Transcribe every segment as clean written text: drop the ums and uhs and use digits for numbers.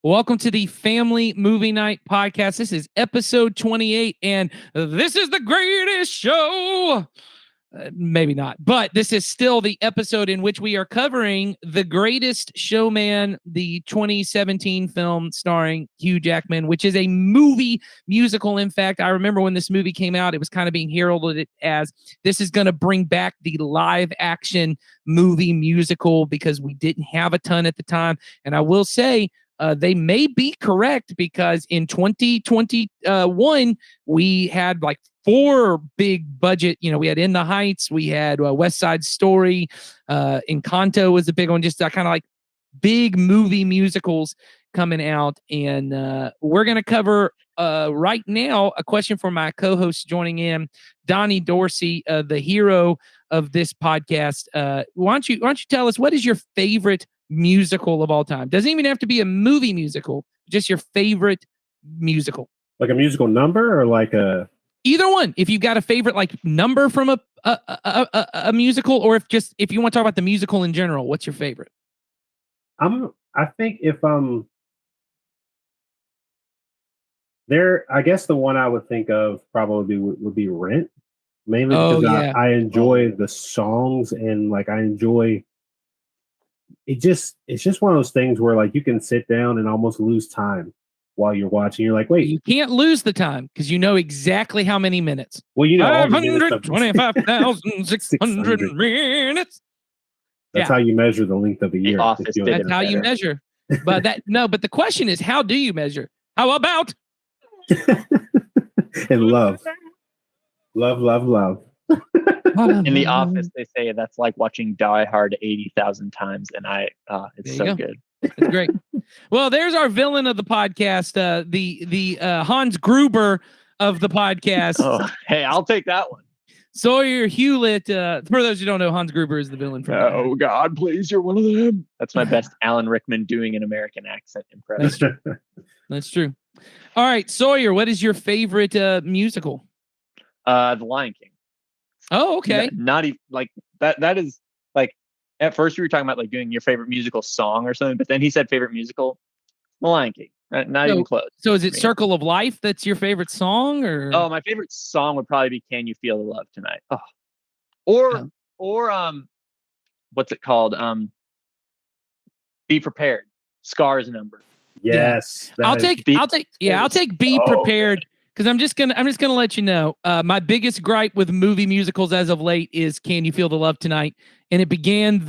Welcome to the Family Movie Night Podcast. This is episode 28, and this is the greatest show. Maybe not, but this is still the episode in which we are covering The Greatest Showman, the 2017 film starring Hugh Jackman, which is a movie musical. In fact, I remember when this movie came out, it was kind of being heralded as this is going to bring back the live action movie musical because we didn't have a ton at the time. And I will say, they may be correct because in 2021, we had like 4 big budget, we had In the Heights, we had West Side Story, Encanto was a big one, just kind of like big movie musicals coming out. And we're going to cover right now a question from my co-host joining in, Donnie Dorsey, the hero of this podcast. Why don't you tell us, what is your favorite musical of all time? Doesn't even have to be a movie musical, just your favorite musical. Like a musical number or like a... Either one. If you've got a favorite like number from a musical, or if you want to talk about the musical in general, what's your favorite? I think if I guess the one I would think of probably would be Rent, mainly because I enjoy the songs and like I enjoy it. It's just one of those things where like you can sit down and almost lose time while you're watching. You're like, wait, you can't lose the time because you know exactly how many minutes. Well, 525,600 minutes. That's how you measure the length of a year. That's how you measure. But the question is, how do you measure? How about and love. In The Office, they say that's like watching Die Hard 80,000 times, and it's so good. It's great. Well, there's our villain of the podcast, the Hans Gruber of the podcast. Oh, hey, I'll take that one. Sawyer Hewlett. For those who don't know, Hans Gruber is the villain. Oh God, please, you're one of them. That's my best Alan Rickman doing an American accent impression. That's true. All right, Sawyer, what is your favorite musical? The Lion King. Oh, okay. Not even like that. That is like, at first we were talking about like doing your favorite musical song or something, but then he said favorite musical, The Lion King. Not even close. So is it Circle of Life that's your favorite song, or? Oh, my favorite song would probably be Can You Feel the Love Tonight? Oh. Or what's it called? Be Prepared. Scar's Number. Yes. Yeah. I'll take Be Prepared. Because I'm just gonna let you know, my biggest gripe with movie musicals as of late is Can You Feel the Love Tonight? And it began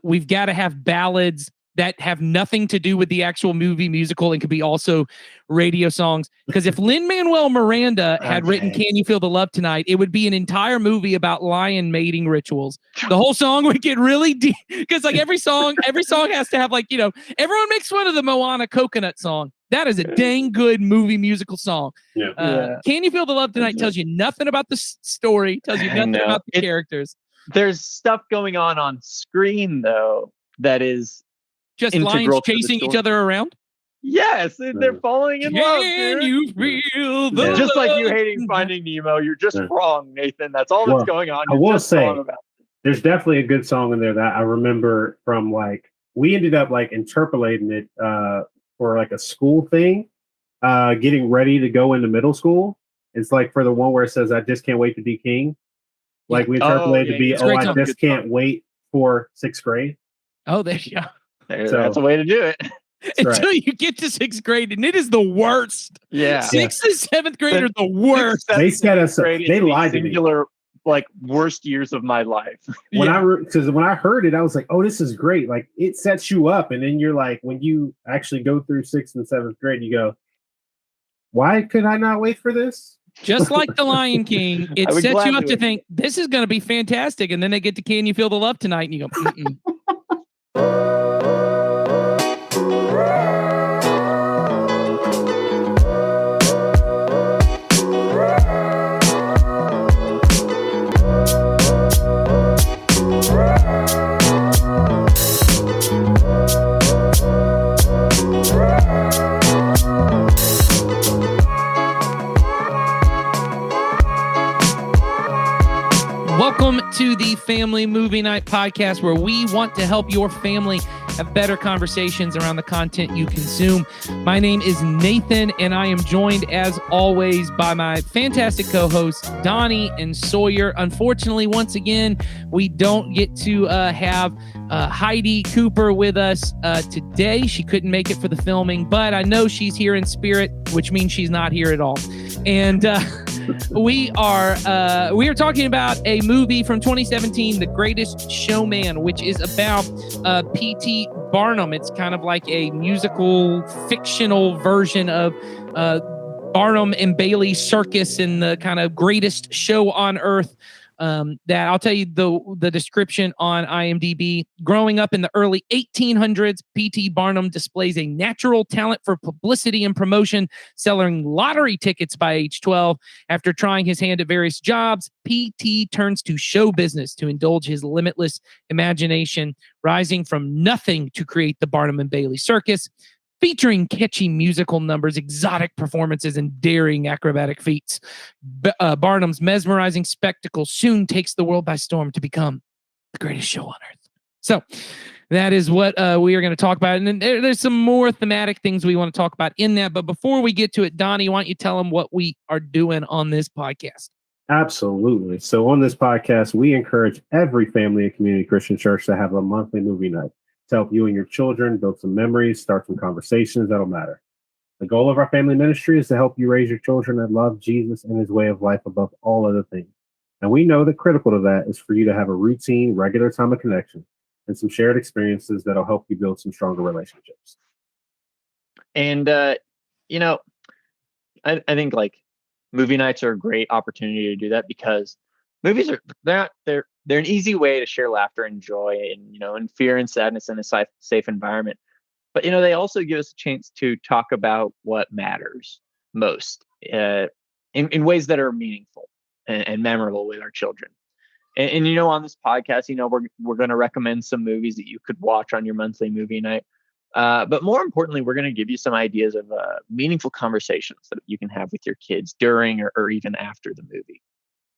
we've got to have ballads that have nothing to do with the actual movie musical and could be also radio songs. Because if Lin-Manuel Miranda had written Can You Feel the Love Tonight, it would be an entire movie about lion mating rituals. The whole song would get really deep because like every song has to have like, everyone makes fun of the Moana coconut song. That is a dang good movie musical song. Yeah. Can You Feel the Love Tonight tells you nothing about the story, tells you nothing about the characters. There's stuff going on screen though that is just lions chasing each other around. Yes, they're falling in love. Can you feel the just like you hating Finding Nemo? You're just wrong, Nathan. That's all that's going on. I will say, there's definitely a good song in there that I remember from like we ended up like interpolating it for like a school thing, getting ready to go into middle school. It's like for the one where it says, "I just can't wait to be king." Like we interpolated to be, I just can't wait for 6th grade. Oh, there you go. That's a way to do it. Until you get to 6th grade, and it is the worst. Yeah, 6th and 7th grade are the worst. They set us up. They lied to me. Like worst years of my life. When I heard it, I was like, "Oh, this is great!" Like it sets you up, and then you're like, when you actually go through 6th and 7th grade, you go, "Why could I not wait for this?" Just like The Lion King, it sets you up to think this is going to be fantastic, and then they get to Can You Feel the Love Tonight, and you go, mm-mm. Welcome to the Family Movie Night Podcast, where we want to help your family have better conversations around the content you consume. My name is Nathan, and I am joined, as always, by my fantastic co-hosts, Donnie and Sawyer. Unfortunately, once again, we don't get to have Heidi Cooper with us today. She couldn't make it for the filming, but I know she's here in spirit, which means she's not here at all. And we are talking about a movie from 2017, The Greatest Showman, which is about P.T. Barnum. It's kind of like a musical, fictional version of Barnum and Bailey Circus and the kind of greatest show on earth. That I'll tell you the description on IMDb. Growing up in the early 1800s, P.T. Barnum displays a natural talent for publicity and promotion, selling lottery tickets by age 12. After trying his hand at various jobs, P.T. turns to show business to indulge his limitless imagination, rising from nothing to create the Barnum and Bailey Circus, featuring catchy musical numbers, exotic performances, and daring acrobatic feats. Barnum's mesmerizing spectacle soon takes the world by storm to become the greatest show on earth. So that is what we are going to talk about. And then there's some more thematic things we want to talk about in that. But before we get to it, Donnie, why don't you tell them what we are doing on this podcast? Absolutely. So on this podcast, we encourage every family and community Christian church to have a monthly movie night to help you and your children build some memories, start some conversations that'll matter. The goal of our family ministry is to help you raise your children that love Jesus and his way of life above all other things. And we know that critical to that is for you to have a routine, regular time of connection and some shared experiences that'll help you build some stronger relationships. And, I think like movie nights are a great opportunity to do that, because movies they're an easy way to share laughter and joy and fear and sadness in a safe environment. But, they also give us a chance to talk about what matters most in ways that are meaningful and memorable with our children. And on this podcast, we're going to recommend some movies that you could watch on your monthly movie night. But more importantly, we're going to give you some ideas of meaningful conversations that you can have with your kids during or even after the movie.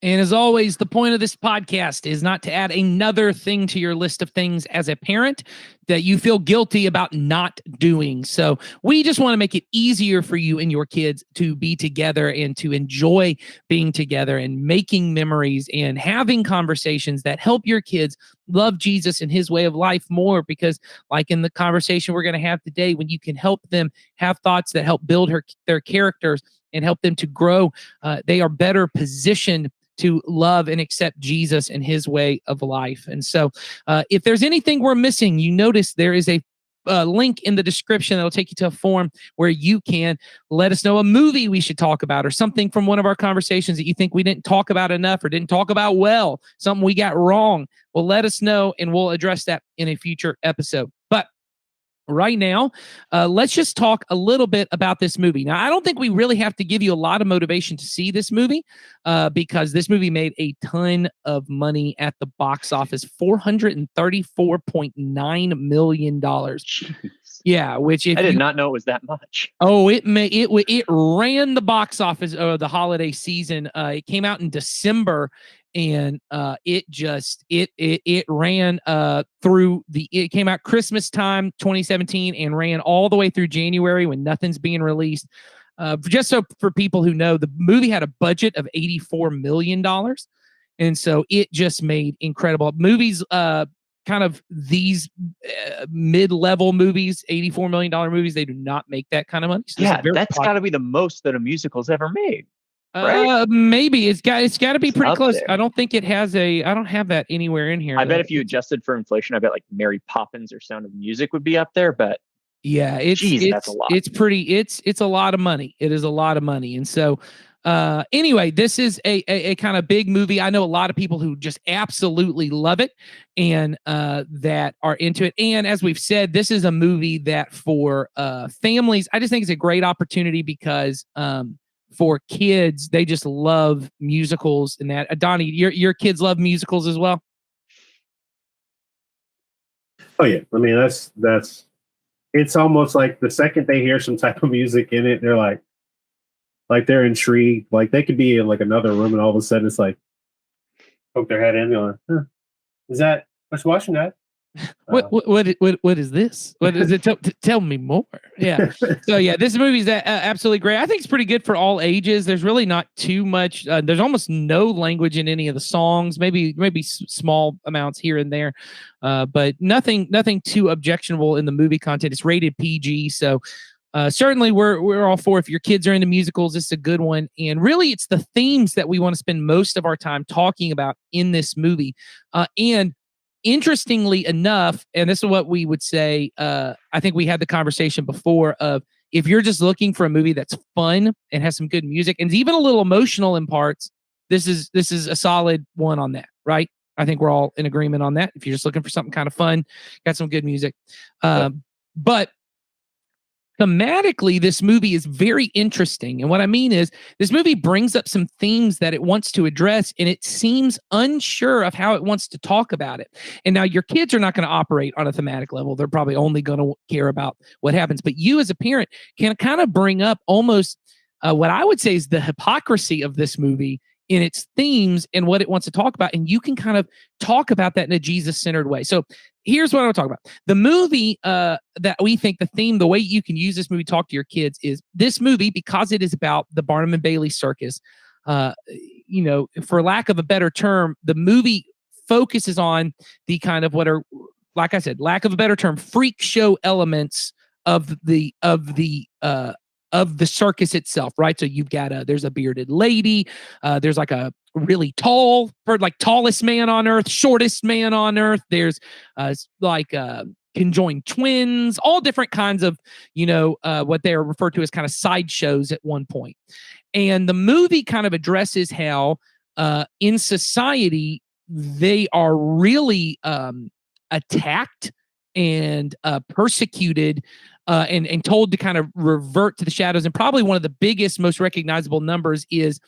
And as always, the point of this podcast is not to add another thing to your list of things as a parent that you feel guilty about not doing. So we just want to make it easier for you and your kids to be together and to enjoy being together and making memories and having conversations that help your kids love Jesus and his way of life more. Because like in the conversation we're going to have today, when you can help them have thoughts that help build their characters and help them to grow, they are better positioned to love and accept Jesus and his way of life. And so if there's anything we're missing, you notice there is a link in the description that'll take you to a form where you can let us know a movie we should talk about or something from one of our conversations that you think we didn't talk about enough or didn't talk about well, something we got wrong. Well, let us know and we'll address that in a future episode. But right now, let's just talk a little bit about this movie. Now, I don't think we really have to give you a lot of motivation to see this movie because this movie made a ton of money at the box office, $434.9 million. Jeez. Yeah, which I did not know it was that much. Oh, it ran the box office the holiday season. It came out in December. And it ran it came out Christmas time 2017 and ran all the way through January when nothing's being released. Just so for people who know, the movie had a budget of $84 million. And so it just made incredible movies. Kind of these mid-level movies, $84 million movies, they do not make that kind of money. So yeah, that's got to be the most that a musical's ever made. Right? Maybe it's got to be pretty close. There. I don't think it has I don't have that anywhere in here. I bet if you adjusted for inflation, I bet like Mary Poppins or Sound of Music would be up there. But yeah, that's a lot. It's a lot of money. It is a lot of money. And so anyway, this is a kind of big movie. I know a lot of people who just absolutely love it and that are into it. And as we've said, this is a movie that for families, I just think it's a great opportunity because for kids, they just love musicals and that. Donnie, your kids love musicals as well? Oh yeah. I mean, that's it's almost like the second they hear some type of music in it, they're like they're intrigued. Like they could be in like another room and all of a sudden it's like poke their head in and go, huh, is that what's watching that? What is this? What is it? Tell me more. Yeah. So yeah, this movie's absolutely great. I think it's pretty good for all ages. There's really not too much. There's almost no language in any of the songs. Maybe small amounts here and there, but nothing too objectionable in the movie content. It's rated PG, so certainly we're all for. If your kids are into musicals, it's a good one. And really, it's the themes that we want to spend most of our time talking about in this movie, and interestingly enough, and this is what we would say, I think we had the conversation before of, if you're just looking for a movie that's fun and has some good music and even a little emotional in parts, this is a solid one on that, right? I think we're all in agreement on that. If you're just looking for something kind of fun, got some good music. But thematically, this movie is very interesting. And what I mean is, this movie brings up some themes that it wants to address, and it seems unsure of how it wants to talk about it. And now your kids are not going to operate on a thematic level. They're probably only going to care about what happens. But you as a parent can kind of bring up almost what I would say is the hypocrisy of this movie in its themes and what it wants to talk about. And you can kind of talk about that in a Jesus-centered way. So here's what I want to talk about. The movie that we think the theme, the way you can use this movie to talk to your kids is this movie, because it is about the Barnum and Bailey circus. For lack of a better term, the movie focuses on the kind of what are, like I said, lack of a better term, freak show elements of the circus itself, right? So you've got there's a bearded lady, there's like a really tall, tallest man on earth, shortest man on earth. There's conjoined twins, all different kinds of, what they are referred to as kind of sideshows at one point. And the movie kind of addresses how in society they are really attacked and persecuted and told to kind of revert to the shadows. And probably one of the biggest, most recognizable numbers is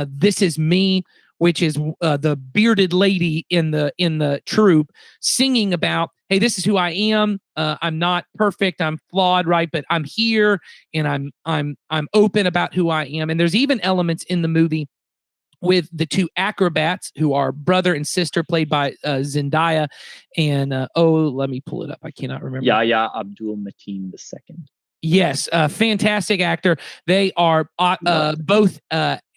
"This Is Me," which is the bearded lady in the troupe singing about, "Hey, this is who I am. I'm not perfect. I'm flawed, right? But I'm here, and I'm open about who I am." And there's even elements in the movie with the two acrobats who are brother and sister, played by Zendaya and let me pull it up. I cannot remember. Yahya Abdul-Mateen II. Yes, fantastic actor. They are both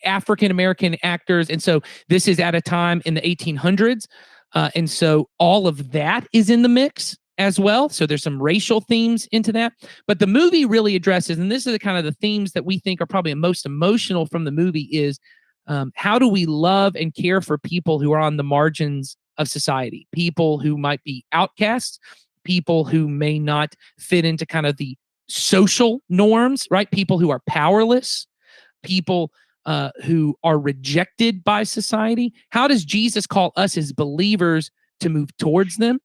African American actors, and so this is at a time in the 1800s, and so all of that is in the mix as well. So there's some racial themes into that, but the movie really addresses, and this is the kind of the themes that we think are probably the most emotional from the movie is. How do we love and care for people who are on the margins of society? People who might be outcasts, people who may not fit into kind of the social norms, right? People who are powerless, people who are rejected by society. How does Jesus call us as believers to move towards them?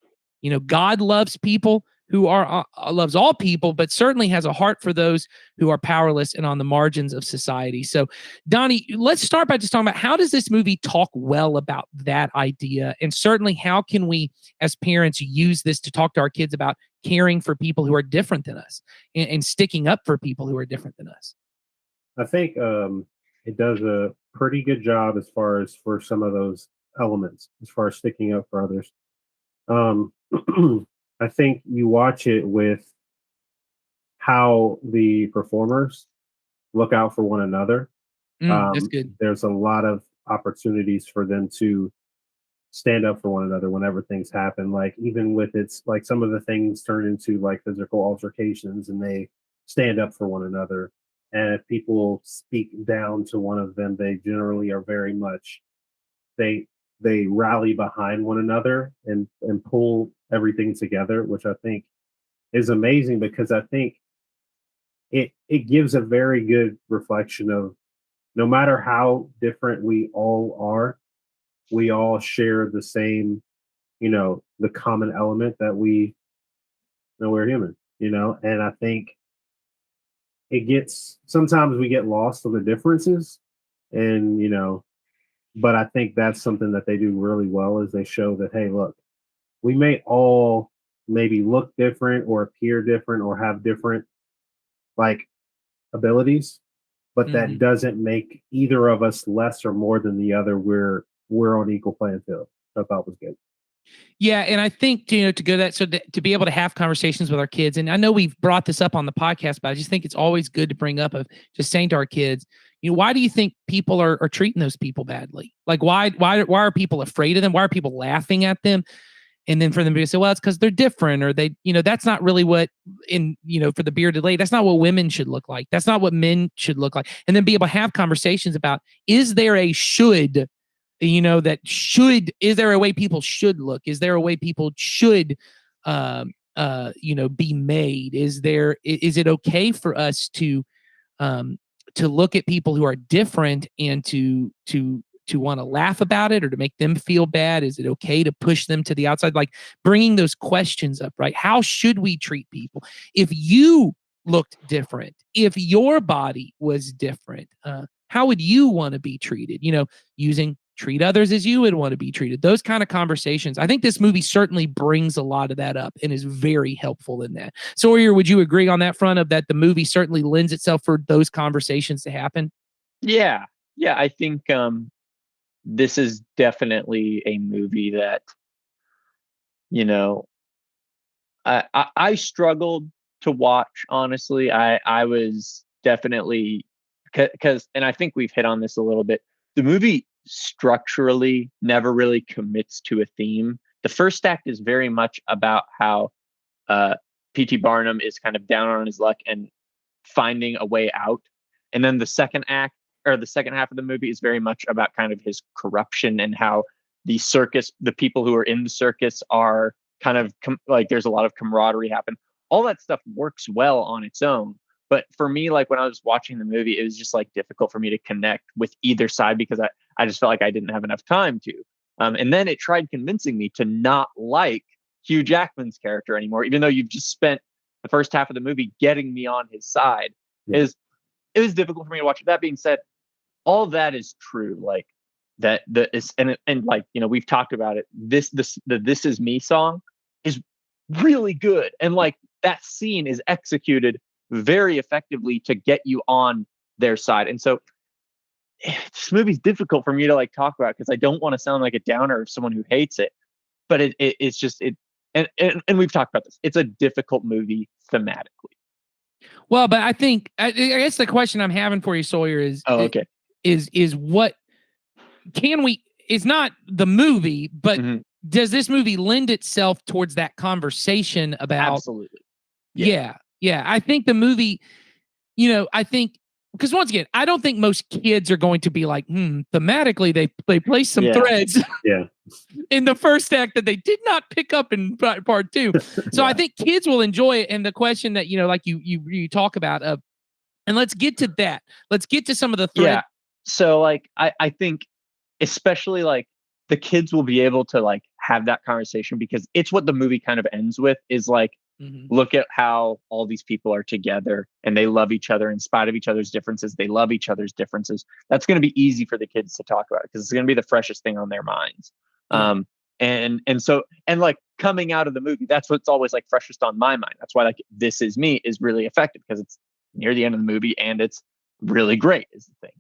God loves people who are loves all people, but certainly has a heart for those who are powerless and on the margins of society. So, Donnie, let's start by just talking about, how does this movie talk well about that idea? And certainly, how can we as parents use this to talk to our kids about caring for people who are different than us and sticking up for people who are different than us? I think it does a pretty good job as far as for some of those elements, as far as sticking up for others. I think you watch it with how the performers look out for one another. That's good. There's a lot of opportunities for them to stand up for one another whenever things happen. Like, even with it's like some of the things turn into like physical altercations, and they stand up for one another. And if people speak down to one of them, they generally are very much they rally behind one another and pull everything together, which I think is amazing, because I think it gives a very good reflection of, no matter how different we all are, we all share the same, the common element that we know, we're human, and I think sometimes we get lost on the differences, and but I think that's something that they do really well, is they show that, hey, look, we may all maybe look different or appear different or have different like abilities, but that doesn't make either of us less or more than the other. We're on equal playing field. I thought was good. Yeah, and I think to go that to be able to have conversations with our kids, and I know we've brought this up on the podcast, but I just think it's always good to bring up of just saying to our kids, why do you think people are treating those people badly? Like why are people afraid of them? Why are people laughing at them? And then for them to say, well, it's because they're different, or they, that's not really what for the bearded lady, that's not what women should look like. That's not what men should look like. And then be able to have conversations about, is there a should, is there a way people should look? Is there a way people should, be made? Is it okay for us to look at people who are different and to want to laugh about it or to make them feel bad? Is it okay to push them to the outside? Like bringing those questions up, right? How should we treat people? If you looked different, if your body was different, how would you want to be treated? Using treat others as you would want to be treated. Those kind of conversations. I think this movie certainly brings a lot of that up and is very helpful in that. Sawyer, would you agree on that front of that the movie certainly lends itself for those conversations to happen? Yeah. Yeah. I think this is definitely a movie that, I struggled to watch, honestly. I was definitely, because, and I think we've hit on this a little bit. The movie structurally never really commits to a theme. The first act is very much about how P.T. Barnum is kind of down on his luck and finding a way out. And then the second act, or the second half of the movie, is very much about kind of his corruption and how the people who are in the circus are kind of like there's a lot of camaraderie happen. All that stuff works well on its own. But for me, like when I was watching the movie, it was just like difficult for me to connect with either side because I just felt like I didn't have enough time to. And then it tried convincing me to not like Hugh Jackman's character anymore, even though you've just spent the first half of the movie getting me on his side. Yeah. It was difficult for me to watch. That being said, all that is true. Like that and like we've talked about it. The This Is Me song is really good, and like that scene is executed very effectively to get you on their side. And so this movie's difficult for me to like talk about because I don't want to sound like a downer of someone who hates it. But it's just and we've talked about this. It's a difficult movie thematically. Well, but I think I guess the question I'm having for you, Sawyer, is okay. Is what can we? It's not the movie, but does this movie lend itself towards that conversation about? Absolutely. Yeah. I think the movie, I think because once again, I don't think most kids are going to be like, thematically they place some threads in the first act that they did not pick up in part two. So I think kids will enjoy it. And the question that, like you talk about and let's get to that. Let's get to some of the threads. Yeah. So like, I think especially like the kids will be able to like have that conversation because it's what the movie kind of ends with is like, look at how all these people are together and they love each other in spite of each other's differences. They love each other's differences. That's going to be easy for the kids to talk about because it's going to be the freshest thing on their minds. And like coming out of the movie, that's what's always like freshest on my mind. That's why like This Is Me is really effective because it's near the end of the movie and it's really great is the thing.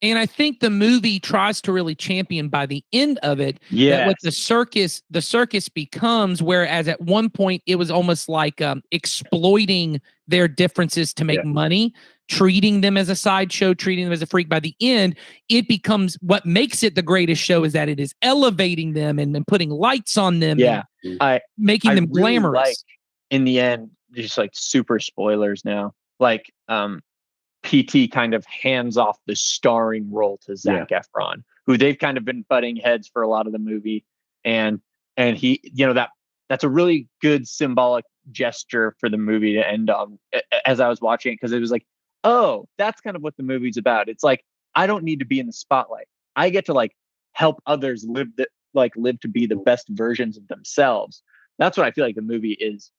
And I think the movie tries to really champion by the end of it that what the circus becomes, whereas at one point it was almost like exploiting their differences to make money, treating them as a sideshow, treating them as a freak. By the end, it becomes what makes it the greatest show is that it is elevating them and putting lights on them, making them really glamorous. Like, in the end, just like super spoilers now, like PT kind of hands off the starring role to Zac Efron, who they've kind of been butting heads for a lot of the movie. And he, that's a really good symbolic gesture for the movie to end on as I was watching it. Cause it was like, oh, that's kind of what the movie's about. It's like, I don't need to be in the spotlight. I get to like help others live to be the best versions of themselves. That's what I feel like the movie is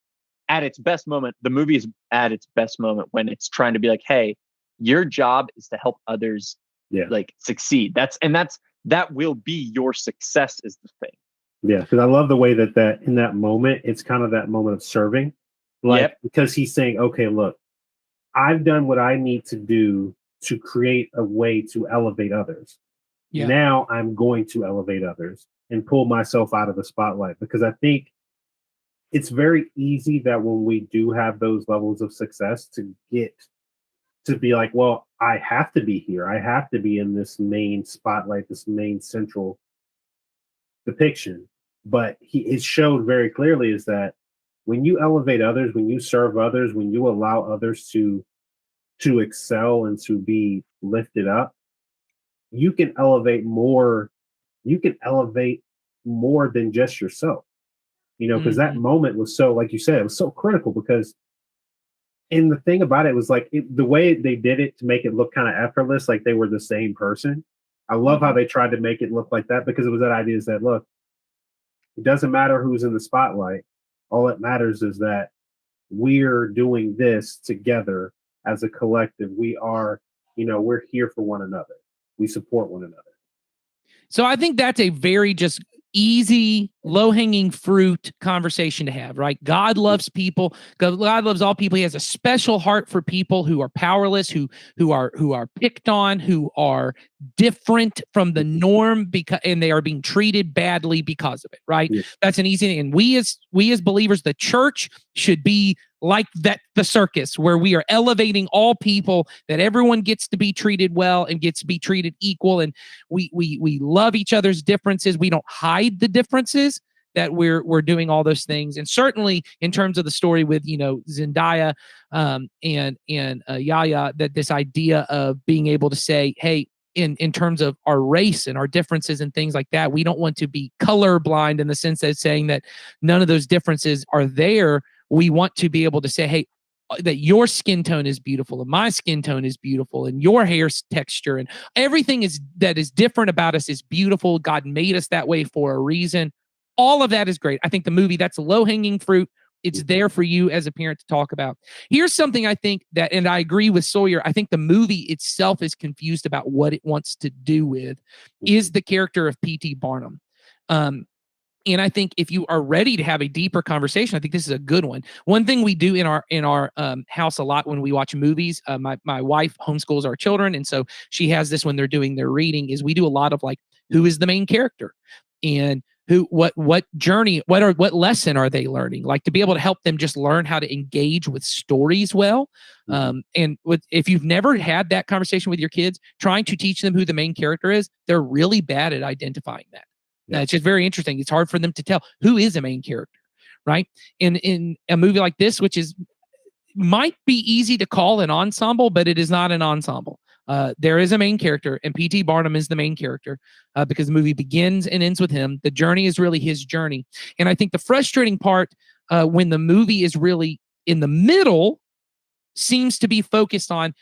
at its best moment. The movie is at its best moment when it's trying to be like, hey, your job is to help others like succeed. That will be your success is the thing. Yeah. Cause I love the way that in that moment, it's kind of that moment of serving, like, because he's saying, okay, look, I've done what I need to do to create a way to elevate others. Now I'm going to elevate others. and pull myself out of the spotlight, because I think it's very easy that when we do have those levels of success to be like, well, I have to be here. I have to be in this main spotlight, this main central depiction. But it showed very clearly is that when you elevate others, when you serve others, when you allow others to excel and to be lifted up, you can elevate more. You can elevate more than just yourself. Because that moment was so, like you said, it was so critical, because and the thing about it was like the way they did it to make it look kind of effortless, like they were the same person. I love how they tried to make it look like that, because it was that idea is that, look, it doesn't matter who's in the spotlight. All that matters is that we're doing this together as a collective. We're here for one another. We support one another. So I think that's a very just easy, low-hanging fruit conversation to have, right? God loves people. God loves all people. He has a special heart for people who are powerless, who are picked on, who are different from the norm, and they are being treated badly because of it, right? Yeah. That's an easy thing. And we as believers, the church should be like that, the circus, where we are elevating all people, that everyone gets to be treated well and gets to be treated equal, and we love each other's differences. We don't hide the differences, that we're doing all those things. And certainly in terms of the story with Zendaya and Yaya, that this idea of being able to say, hey, in terms of our race and our differences and things like that, we don't want to be colorblind in the sense that saying that none of those differences are there. We want to be able to say, hey, that your skin tone is beautiful and my skin tone is beautiful and your hair texture and everything that is different about us is beautiful. God made us that way for a reason. All of that is great. I think the movie, that's low-hanging fruit. It's there for you as a parent to talk about. Here's something I think that, and I agree with Sawyer, I think the movie itself is confused about what it wants to do with, is the character of P.T. Barnum. And I think if you are ready to have a deeper conversation, I think this is a good one. One thing we do in our house a lot when we watch movies, my wife homeschools our children, and so she has this when they're doing their reading, is we do a lot of like, who is the main character, and what journey, what lesson are they learning? Like, to be able to help them just learn how to engage with stories well. And if you've never had that conversation with your kids, trying to teach them who the main character is, they're really bad at identifying that. It's just very interesting. It's hard for them to tell who is a main character, right? In a movie like this, which might be easy to call an ensemble, but it is not an ensemble. There is a main character, and P.T. Barnum is the main character because the movie begins and ends with him. The journey is really his journey. And I think the frustrating part when the movie is really in the middle seems to be focused on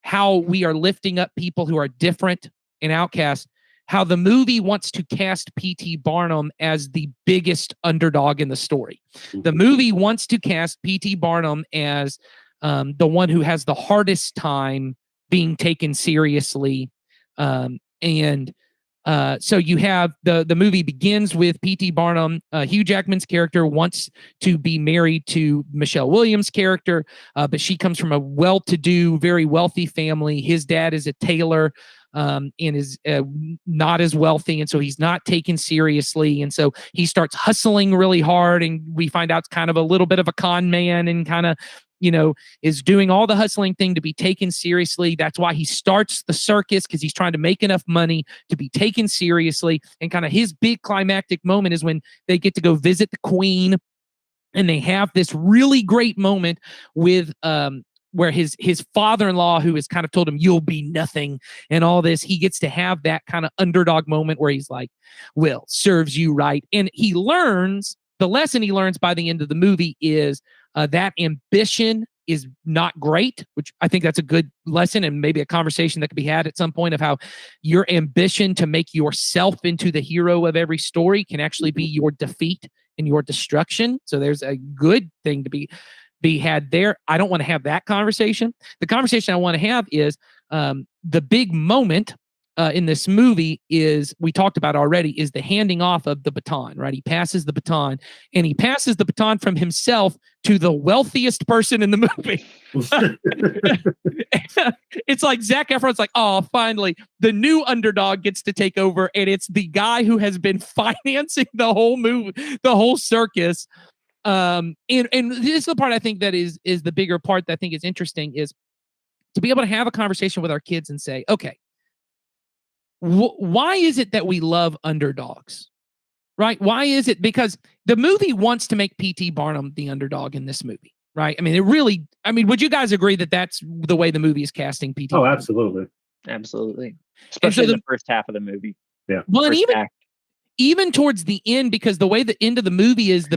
how we are lifting up people who are different and outcast, how the movie wants to cast P.T. Barnum as the biggest underdog in the story. The movie wants to cast P.T. Barnum as the one who has the hardest time being taken seriously. So you have the movie begins with P.T. Barnum. Hugh Jackman's character wants to be married to Michelle Williams' character, but she comes from a well-to-do, very wealthy family. His dad is a tailor and is not as wealthy, and so he's not taken seriously. And so he starts hustling really hard, and we find out it's kind of a little bit of a con man, and kind of is doing all the hustling thing to be taken seriously. That's why he starts the circus, because he's trying to make enough money to be taken seriously. And kind of his big climactic moment is when they get to go visit the Queen, and they have this really great moment with where his father-in-law, who has kind of told him, you'll be nothing and all this, he gets to have that kind of underdog moment where he's like, well, serves you right. And he learns, the lesson he learns by the end of the movie is that ambition is not great, which I think that's a good lesson, and maybe a conversation that could be had at some point, of how your ambition to make yourself into the hero of every story can actually be your defeat and your destruction. So there's a good thing to be had there. I don't want to have that conversation. The conversation I want to have is the big moment in this movie is, we talked about already, is the handing off of the baton, right? He passes the baton, and he passes the baton from himself to the wealthiest person in the movie. It's like Zac Efron's like, oh, finally, the new underdog gets to take over, and it's the guy who has been financing the whole movie, the whole circus. And this is the part I think that is the bigger part that I think is interesting, is to be able to have a conversation with our kids and say, okay, why is it that we love underdogs, right? Why is it? Because the movie wants to make P.T. Barnum the underdog in this movie, right? I mean, would you guys agree that that's the way the movie is casting P.T. Oh, Barnum? absolutely. Especially in the first half of the movie. Yeah. Well, and even towards the end, because the way the end of the movie is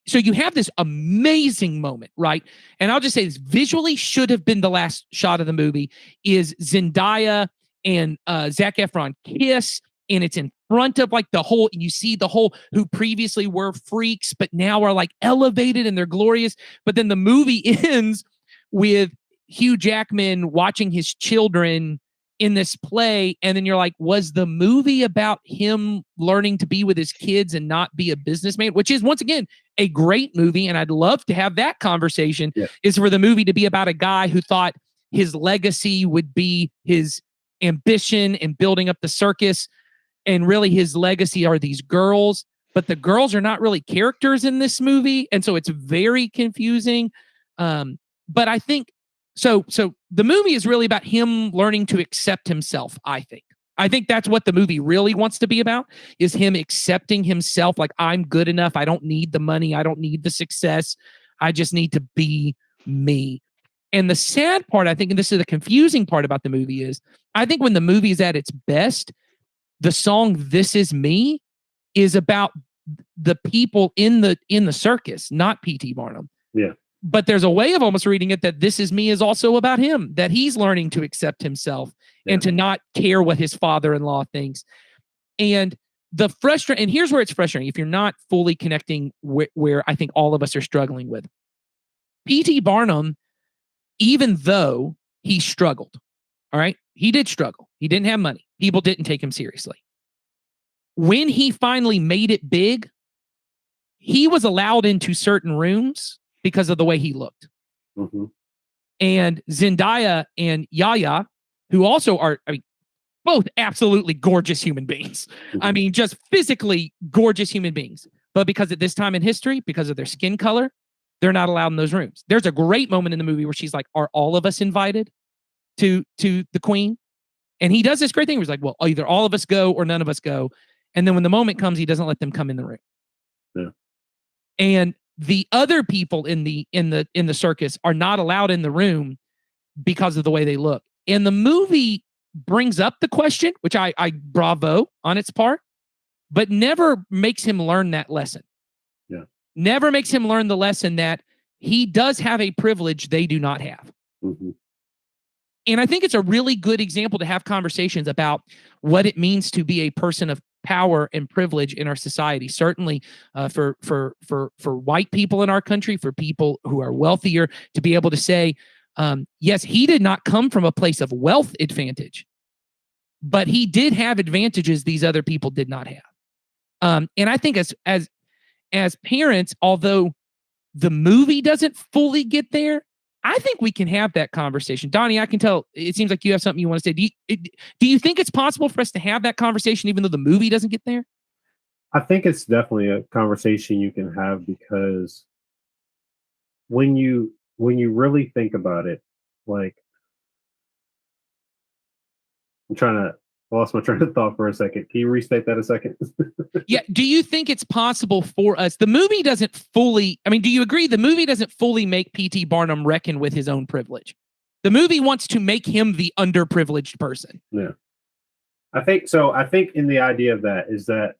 so you have this amazing moment, right? And I'll just say this, visually should have been the last shot of the movie, is Zendaya and Zac Efron kiss, and it's in front of like you see the whole, who previously were freaks, but now are like elevated and they're glorious. But then the movie ends with Hugh Jackman watching his children in this play, and then you're like, was the movie about him learning to be with his kids and not be a businessman? Which is, once again, a great movie, and I'd love to have that conversation. Yeah. Is for the movie to be about a guy who thought his legacy would be his ambition and building up the circus, and really his legacy are these girls, but the girls are not really characters in this movie, and so it's very confusing. But I think so the movie is really about him learning to accept himself. I think that's what the movie really wants to be about, is him accepting himself. Like, I'm good enough. I don't need the money. I don't need the success. I just need to be me. And the sad part, I think, and this is the confusing part about the movie, is I think when the movie is at its best, the song "This Is Me" is about the people in the circus, not P.T. Barnum. Yeah. But there's a way of almost reading it that "This Is Me" is also about him, that he's learning to accept himself and to not care what his father-in-law thinks. And and here's where it's frustrating, if you're not fully connecting where I think all of us are struggling with. P.T. Barnum, even though he struggled, all right, he did struggle. He didn't have money. People didn't take him seriously. When he finally made it big, he was allowed into certain rooms because of the way he looked. Mm-hmm. And Zendaya and Yaya, who also are, both absolutely gorgeous human beings. Mm-hmm. Just physically gorgeous human beings. But because at this time in history, because of their skin color, they're not allowed in those rooms. There's a great moment in the movie where she's like, are all of us invited to the queen? And he does this great thing where he's like, well, either all of us go or none of us go. And then when the moment comes, he doesn't let them come in the room. Yeah. And the other people in the circus are not allowed in the room because of the way they look. And the movie brings up the question, which I bravo on its part, but never makes him learn that lesson. Yeah. Never makes him learn the lesson that he does have a privilege they do not have. Mm-hmm. And I think it's a really good example to have conversations about what it means to be a person of power and privilege in our society. Certainly for white people in our country, for people who are wealthier, to be able to say, yes, he did not come from a place of wealth advantage, but he did have advantages these other people did not have. And I think as parents, although the movie doesn't fully get there, I think we can have that conversation. Donnie, I can tell it seems like you have something you want to say. Do you think it's possible for us to have that conversation even though the movie doesn't get there? I think it's definitely a conversation you can have, because when you really think about it, like, I lost my train of thought for a second. Can you restate that a second? Yeah. Do you think it's possible for us? The movie doesn't fully, do you agree the movie doesn't fully make P.T. Barnum reckon with his own privilege? The movie wants to make him the underprivileged person. Yeah. I think so. I think in the idea of that is that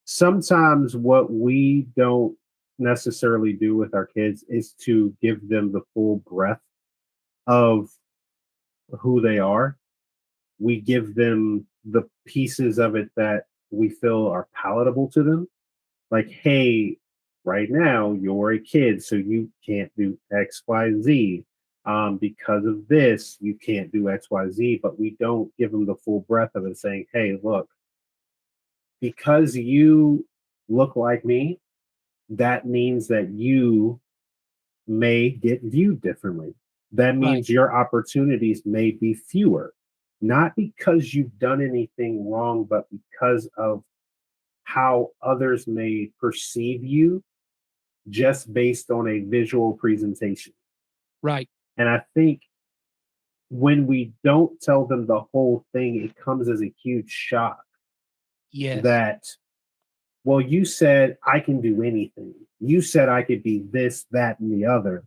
sometimes what we don't necessarily do with our kids is to give them the full breadth of who they are. We give them the pieces of it that we feel are palatable to them. Like, hey, right now you're a kid, so you can't do X, Y, Z. Because of this, you can't do X, Y, Z. But we don't give them the full breadth of it, saying, hey, look, because you look like me, that means that you may get viewed differently. That means your opportunities may be fewer, not because you've done anything wrong, but because of how others may perceive you just based on a visual presentation. Right. And I think when we don't tell them the whole thing, it comes as a huge shock Yes. that, well, you said I can do anything. You said I could be this, that, and the other,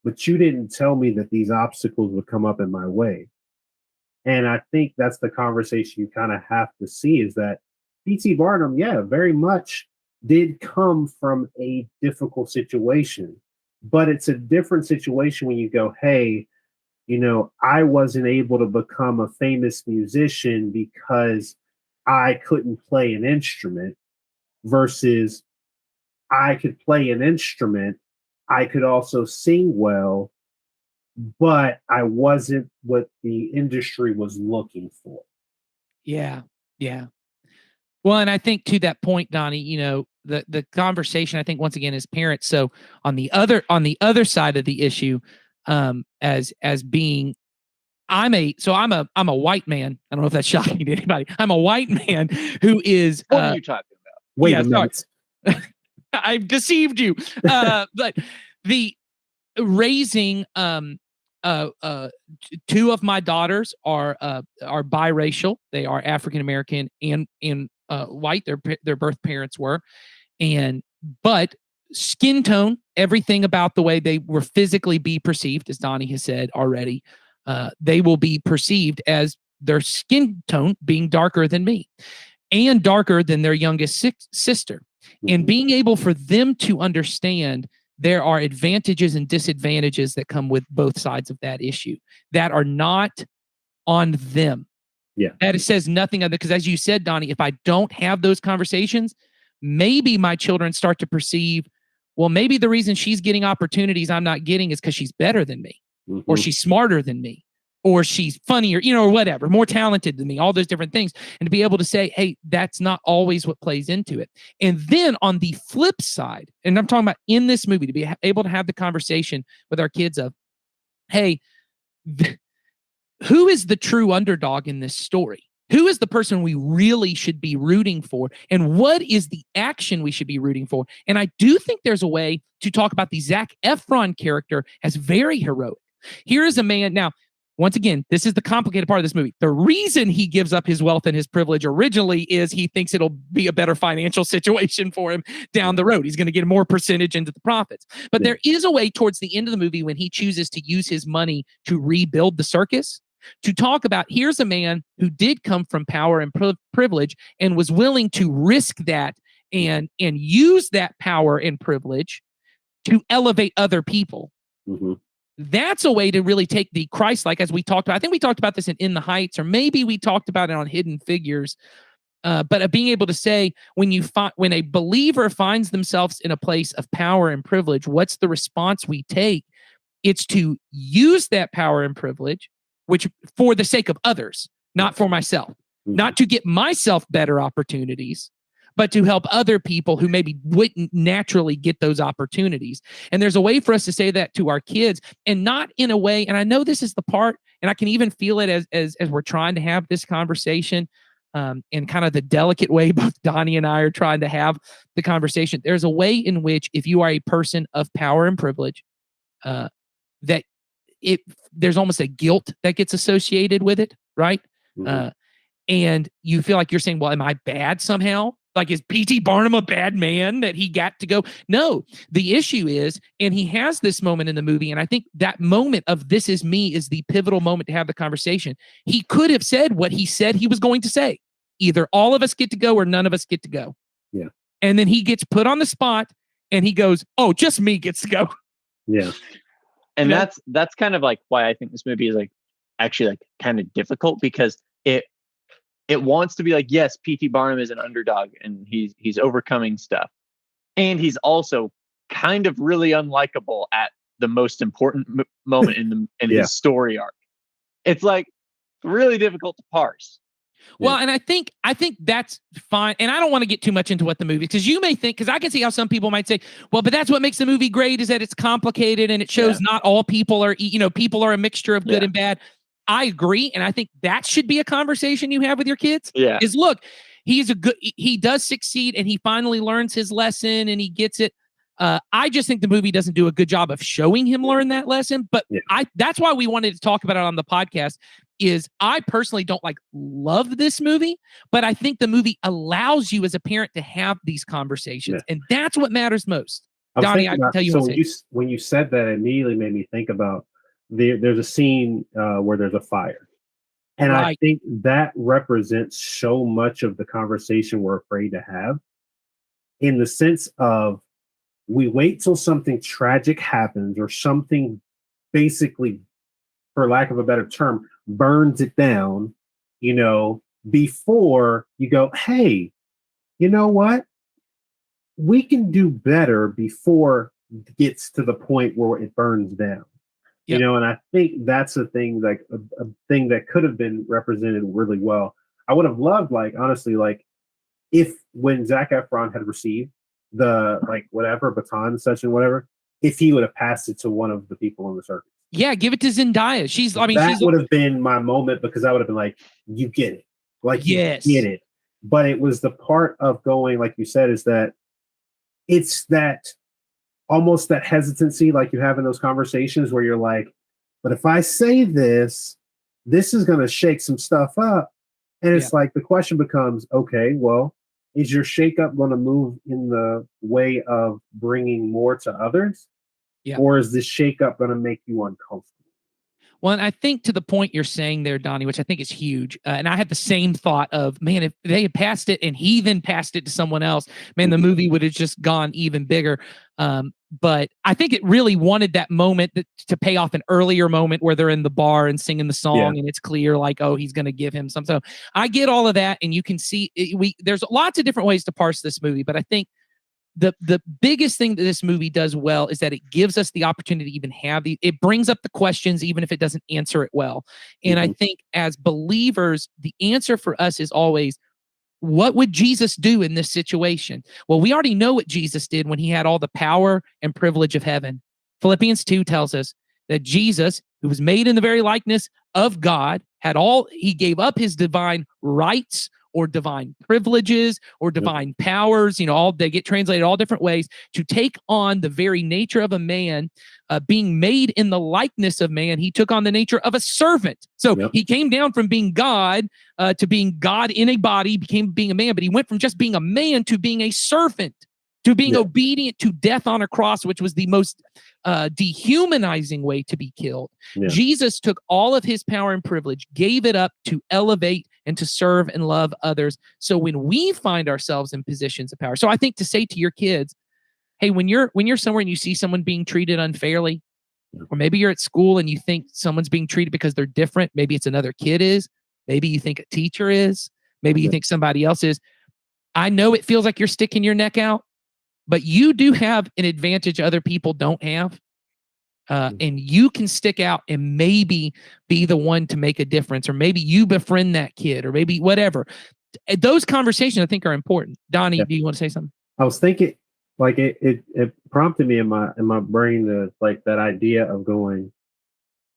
but you didn't tell me that these obstacles would come up in my way. And I think that's the conversation you kind of have to see is that P.T. Barnum, yeah, very much did come from a difficult situation, but it's a different situation when you go, hey, you know, I wasn't able to become a famous musician because I couldn't play an instrument versus I could play an instrument. I could also sing well, but I wasn't what the industry was looking for. Yeah. Yeah. Well, and I think to that point, Donnie, you know, the conversation, I think once again as parents. So on the other side of the issue, as being I'm a white man. I don't know if that's shocking to anybody. I'm a white man who is What are you talking about? Wait a minute. I've deceived you. But the raising two of my daughters are biracial. They are African American and white. Their birth parents were, but skin tone, everything about the way they were physically be perceived, as Donnie has said already, they will be perceived as their skin tone being darker than me and darker than their youngest sister. And being able for them to understand there are advantages and disadvantages that come with both sides of that issue that are not on them. Yeah. That it says nothing other, because as you said, Donnie, if I don't have those conversations, maybe my children start to perceive, well, maybe the reason she's getting opportunities I'm not getting is because she's better than me, or she's smarter than me, or she's funnier, you know, or whatever, more talented than me, all those different things. And to be able to say, hey, that's not always what plays into it. And then on the flip side, and I'm talking about in this movie, to be able to have the conversation with our kids of, hey, who is the true underdog in this story? Who is the person we really should be rooting for? And what is the action we should be rooting for? And I do think there's a way to talk about the Zac Efron character as very heroic. Here is a man. Now, once again, this is the complicated part of this movie. The reason he gives up his wealth and his privilege originally is he thinks it'll be a better financial situation for him down the road. He's going to get more percentage into the profits. But there is a way towards the end of the movie when he chooses to use his money to rebuild the circus, to talk about, here's a man who did come from power and privilege and was willing to risk that and use that power and privilege to elevate other people. That's a way to really take the Christ-like, as we talked about. I think we talked about this in The Heights, or maybe we talked about it on Hidden Figures. But being able to say, when a believer finds themselves in a place of power and privilege, what's the response we take? It's to use that power and privilege, which for the sake of others, not for myself, not to get myself better opportunities, but to help other people who maybe wouldn't naturally get those opportunities. And there's a way for us to say that to our kids, and not in a way, and I know this is the part, and I can even feel it as we're trying to have this conversation, in kind of the delicate way both Donnie and I are trying to have the conversation. There's a way in which, if you are a person of power and privilege, that there's almost a guilt that gets associated with it, right? And you feel like you're saying, well, am I bad somehow? Like, is P.T. Barnum a bad man that he got to go? No, the issue is, and he has this moment in the movie, and I think that moment of "this is me" is the pivotal moment to have the conversation. He could have said what he said he was going to say. Either all of us get to go or none of us get to go. Yeah. And then he gets put on the spot and he goes, oh, just me gets to go. Yeah. And that's kind of like why I think this movie is like actually like kind of difficult, because it wants to be like, yes, P.T. Barnum is an underdog and he's overcoming stuff. And he's also kind of really unlikable at the most important moment in his story arc. It's like really difficult to parse. Well, and I think that's fine. And I don't want to get too much into what the movie, because you may think, because I can see how some people might say, well, but that's what makes the movie great, is that it's complicated and it shows not all people are, people are a mixture of good and bad. I agree. And I think that should be a conversation you have with your kids. Yeah. Is look, he does succeed and he finally learns his lesson and he gets it. I just think the movie doesn't do a good job of showing him learn that lesson. But that's why we wanted to talk about it on the podcast. Is I personally don't love this movie, but I think the movie allows you as a parent to have these conversations, and that's what matters most. Donnie, I can tell you. So when you said that, it immediately made me think about there's a scene where there's a fire, and I think that represents so much of the conversation we're afraid to have, in the sense of we wait till something tragic happens or something basically, for lack of a better term, burns it down, before you go, hey, you know what? We can do better before it gets to the point where it burns down. And I think that's a thing, like a thing that could have been represented really well. I would have loved, honestly, if when Zac Efron had received the whatever baton session, whatever, if he would have passed it to one of the people in the circus. Yeah, give it to Zendaya. That would have been my moment, because I would have been like, you get it. You get it. But it was the part of going, like you said, is that it's that almost that hesitancy, like you have in those conversations where you're like, but if I say this is going to shake some stuff up. And it's like, the question becomes, okay, well, is your shakeup going to move in the way of bringing more to others? Yeah. Or is this shakeup going to make you uncomfortable? Well, and I think to the point you're saying there, Donnie, which I think is huge, and I had the same thought of, man, if they had passed it and he then passed it to someone else, man, the movie would have just gone even bigger. But I think it really wanted that moment to pay off an earlier moment where they're in the bar and singing the song, and it's clear, oh, he's going to give him some. So I get all of that, and you can see there's lots of different ways to parse this movie, but I think the biggest thing that this movie does well is that it gives us the opportunity to even have it brings up the questions, even if it doesn't answer it well. And I think as believers, the answer for us is always, what would Jesus do in this situation? Well, we already know what Jesus did when he had all the power and privilege of heaven. Philippians 2 tells us that Jesus, who was made in the very likeness of God, he gave up his divine rights or divine privileges or divine powers, they get translated all different ways, to take on the very nature of a man, being made in the likeness of man. He took on the nature of a servant. So he came down from being God to being God in a body, became being a man, but he went from just being a man to being a servant, to being obedient to death on a cross, which was the most dehumanizing way to be killed. Jesus took all of his power and privilege, gave it up to elevate and to serve and love others. So when we find ourselves in positions of power, so I think to say to your kids, hey, when you're somewhere and you see someone being treated unfairly, or maybe you're at school and you think someone's being treated because they're different, maybe it's another kid is, maybe you think a teacher is, maybe you think somebody else is. I know it feels like you're sticking your neck out, but you do have an advantage other people don't have. And you can stick out and maybe be the one to make a difference, or maybe you befriend that kid, or maybe whatever. Those conversations I think are important. Donnie, do you want to say something? I was thinking, it prompted me in my brain that idea of going,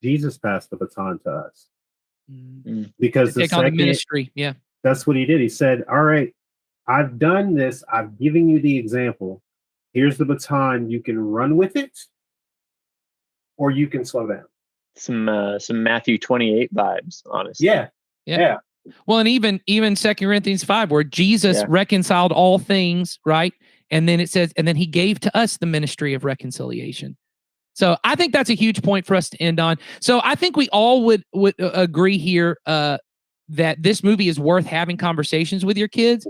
Jesus passed the baton to us. Because the take on the ministry. Yeah. That's what he did. He said, all right, I've done this. I've given you the example. Here's the baton. You can run with it, or you can slow down. Some Matthew 28 vibes, honestly. Yeah. Well, and even 2 Corinthians 5, where Jesus reconciled all things, right? And then it says, and then he gave to us the ministry of reconciliation. So I think that's a huge point for us to end on. So I think we all would agree here that this movie is worth having conversations with your kids.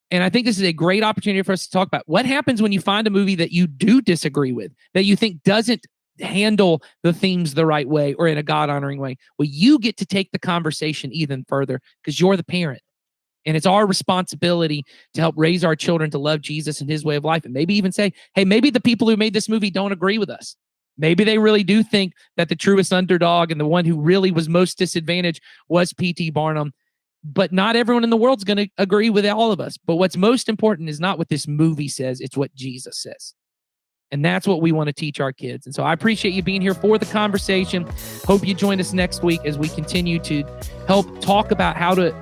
And I think this is a great opportunity for us to talk about what happens when you find a movie that you do disagree with, that you think doesn't handle the themes the right way or in a God-honoring way. Well, you get to take the conversation even further because you're the parent. And it's our responsibility to help raise our children to love Jesus and his way of life. And maybe even say, hey, maybe the people who made this movie don't agree with us. Maybe they really do think that the truest underdog and the one who really was most disadvantaged was P.T. Barnum. But not everyone in the world's going to agree with all of us. But what's most important is not what this movie says, it's what Jesus says. And that's what we want to teach our kids. And so I appreciate you being here for the conversation. Hope you join us next week as we continue to help talk about how to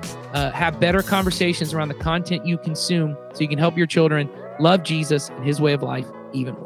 have better conversations around the content you consume so you can help your children love Jesus and his way of life even more.